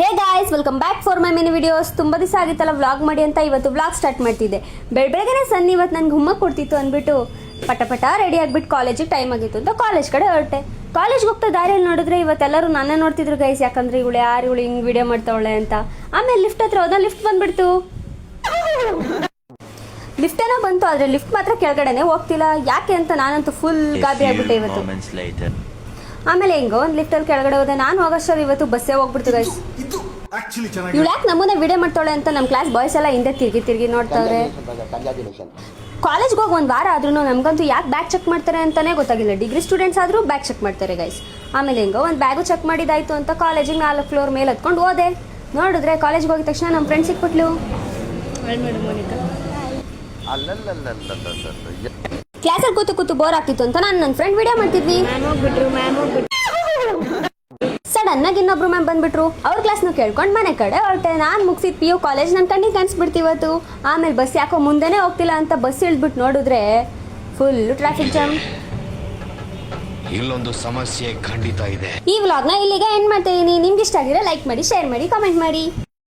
Hey guys, welcome back for my mini videos. ತುಂಬ ದಿವಸ ಆಗಿತ್ತಲ್ಲ ವ್ಲಾಗ್ ಮಾಡಿ ಅಂತ ಇವತ್ತು ವ್ಲಾಗ್ ಸ್ಟಾರ್ಟ್ ಮಾಡ್ತಿದ್ದೆ. ಬೆಳಗ್ಗೆನೇ ಸನ್ನಿ ಇವತ್ತು ನನಗೆ ಹುಮ್ಮಕ್ಕೆ ಕೊಡ್ತಿತ್ತು ಅಂದ್ಬಿಟ್ಟು ಪಟ ರೆಡಿ ಆಗಿಬಿಟ್ಟು ಕಾಲೇಜಿಗೆ ಟೈಮ್ ಆಗಿತ್ತು ಅಂತ ಕಾಲೇಜ್ ಕಡೆ ಹೊರಟೆ. ಕಾಲೇಜ್ಗೆ ಹೋಗ್ತಾ ದಾರಿಯಲ್ಲಿ ನೋಡಿದ್ರೆ ಇವತ್ತೆಲ್ಲರೂ ನನ್ನೇ ನೋಡ್ತಿದ್ರು ಗೈಸ್, ಯಾಕಂದ್ರೆ ಇವಳು ಹಿಂಗೆ ವಿಡಿಯೋ ಮಾಡ್ತಾವಳೆ ಅಂತ. ಆಮೇಲೆ ಲಿಫ್ಟ್ ಹತ್ರ ಹೋದ, ಲಿಫ್ಟ್ ಬಂದ್ಬಿಡ್ತು. ಲಿಫ್ಟ್ ಏನೋ ಬಂತು, ಆದರೆ ಲಿಫ್ಟ್ ಮಾತ್ರ ಕೆಳಗಡೆನೆ ಹೋಗ್ತಿಲ್ಲ. ಯಾಕೆ ಅಂತ ನಾನಂತೂ ಫುಲ್ ಗಾಬರಿ ಆಗ್ಬಿಟ್ಟೆ ಇವತ್ತು. ಆಮೇಲೆ ಹೆಂಗೋ ಒಂದು ಲಿಫ್ಟಲ್ಲಿ ಕೆಳಗಡೆ ಹೋದೆ. ನಾನು ಹೋಗೋಷ್ಟರಲ್ಲಿ ಇವತ್ತು ಬಸ್ಸೇ ಹೋಗ್ಬಿಡ್ತು ಗೈಸ್. ಇವಳು ಯಾಕೆ ನಮ್ಮನ್ನೇ ವಿಡಿಯೋ ಮಾಡ್ತಾಳೆ ಅಂತ ನಮ್ಮ ಕ್ಲಾಸ್ ಬಾಯ್ಸ್ ಎಲ್ಲ ಹಿಂದೆ ತಿರುಗಿ ನೋಡ್ತಾವ್ರೆ. ಕಾಲೇಜ್ಗೆ ಹೋಗಿ ಒಂದು ವಾರ ಆದ್ರೂ ನಮಗಂತೂ ಯಾಕೆ ಬ್ಯಾಗ್ ಚೆಕ್ ಮಾಡ್ತಾರೆ ಅಂತಲೇ ಗೊತ್ತಾಗಿಲ್ಲ. ಡಿಗ್ರಿ ಸ್ಟೂಡೆಂಟ್ಸ್ ಆದರೂ ಬ್ಯಾಗ್ ಚೆಕ್ ಮಾಡ್ತಾರೆ ಗೈಸ್. ಆಮೇಲೆ ಹೆಂಗೋ ಒಂದು ಬ್ಯಾಗು ಚೆಕ್ ಮಾಡಿದಾಯ್ತು ಅಂತ ಕಾಲೇಜಿಗೆ 4 ಫ್ಲೋರ್ ಮೇಲೆ ಹತ್ಕೊಂಡು ಹೋದೆ. ನೋಡಿದ್ರೆ ಕಾಲೇಜ್ಗೆ ಹೋಗಿದ ತಕ್ಷಣ ನಮ್ಮ ಫ್ರೆಂಡ್ ಸಿಕ್ಬಿಟ್ಲು. ಕ್ಲಾಸಲ್ಲಿ ಕೂತು ಬೋರ್ ಆಗ್ತಿತ್ತು ಅಂತ ನಾನು ನನ್ನ ಫ್ರೆಂಡ್ ವಿಡಿಯೋ ಮಾಡ್ತಿದ್ವಿ. ಸಡನ್ ಆಗಿ ಇನ್ನೊಬ್ರು ಮ್ಯಾಮ್ ಬಂದ್ಬಿಟ್ರು. ಅವ್ರ ಕ್ಲಾಸ್ನು ಕೇಳ್ಕೊಂಡು ಮನೆ ಕಡೆ ಹೊರಟೆ. ನಾನು ಮುಗಿಸಿದ PU ಕಾಲೇಜ್ ನನ್ನ ಕಣ್ಣಿಗೆ ಕಾಣಿಸ್ಬಿಡ್ತು ಇವತ್ತು. ಆಮೇಲೆ ಬಸ್ ಯಾಕೋ ಮುಂದೆನೇ ಹೋಗ್ತಿಲ್ಲ ಅಂತ ಬಸ್ ಇಳಿದ್ಬಿಟ್ಟು ನೋಡಿದ್ರೆ ಫುಲ್ ಟ್ರಾಫಿಕ್ ಜಾಮ್. ಇಲ್ಲೊಂದು ಸಮಸ್ಯೆ ಖಂಡಿತ ಇದೆ. ಈ ವ್ಲಾಗ್ನ ಇಲ್ಲಿಗೆ ಎಂಡ್ ಮಾಡ್ತಾ ಇದೀನಿ. ನಿಮ್ಗೆ ಇಷ್ಟ ಆಗಿದ್ರೆ ಲೈಕ್ ಮಾಡಿ, ಶೇರ್ ಮಾಡಿ, ಕಾಮೆಂಟ್ ಮಾಡಿ.